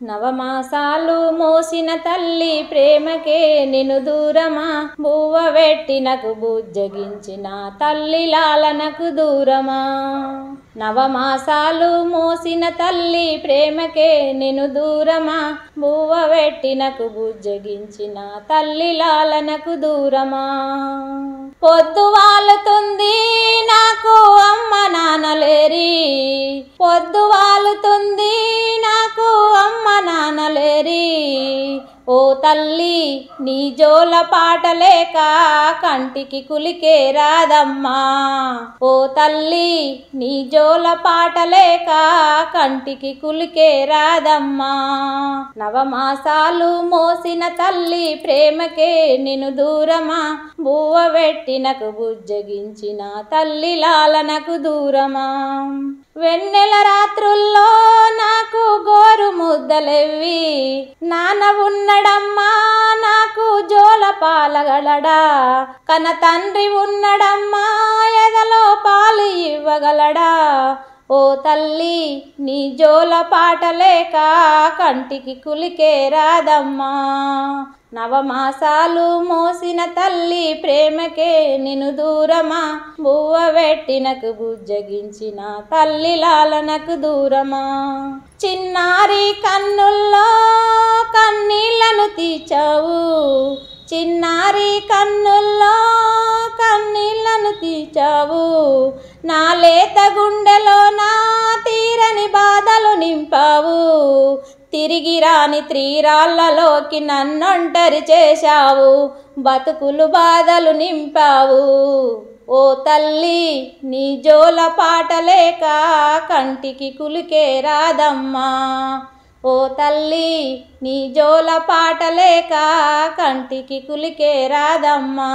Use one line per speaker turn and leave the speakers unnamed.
నవమాసాలు మోసిన తల్లి ప్రేమకే నిన్ను దూరమా, బువ్వ వెట్టినకు బుజ్జగించిన తల్లి లాలనకు దూరమా. నవమాసాలు మోసిన తల్లి ప్రేమకే నిన్ను దూరమా, బువ్వ వెట్టినకు బుజ్జగించిన తల్లి లాలనకు దూరమా. పొద్దు వాలుతుంది నాకు అమ్మ నాన్నలేరి, పొద్దు వాలుతుంది నాకు అమ్మ నాన్నలేరి. ఓ తల్లి నీ జోల పాటలేక కంటికి కులికే రాదమ్మా, ఓ తల్లి నీ జోల పాటలేక కంటికి కులికే రాదమ్మా. నవమాసాలు మోసిన తల్లి ప్రేమకే నిన్ను దూరమా, బువ్వ వెట్టినకు బుజ్జగించిన తల్లి లాలనకు దూరమా. వెన్నెల రాత్రుల్లో నాకు గోరు ముద్దలెవ్వి, నాన్న ఉన్నడమ్మా నాకు జోల పాలగలడా, కన తండ్రి ఉన్నడమ్మా ఎదలో పాలు ఇవ్వగలడా. ఓ తల్లి నీ జోల పాటలేక కంటికి కులికే రాదమ్మా. నవమాసాలు మోసిన తల్లి ప్రేమకే నిన్ను దూరమా, బువ్వ వెట్టినకు బుజ్జగించిన తల్లి లాలనకు దూరమా. చిన్నారి కన్నుల్లో కన్నీళ్లను తీర్చావు, చిన్నారి కన్నుల్లో కన్నీళ్లను తీర్చావు. నా లేత గుండెలో నా తీరని బాధలు నింపావు, తిరిగి రాని త్రీరాళ్లలోకి నన్నొంటరి చేశావు, బతుకులు బాధలు నింపావు. ఓ తల్లి నీ జోల పాటలేక కంటికి కులికే రాదమ్మా, ఓ తల్లి నీ జోల పాటలేక కంటికి కులికే రాదమ్మా.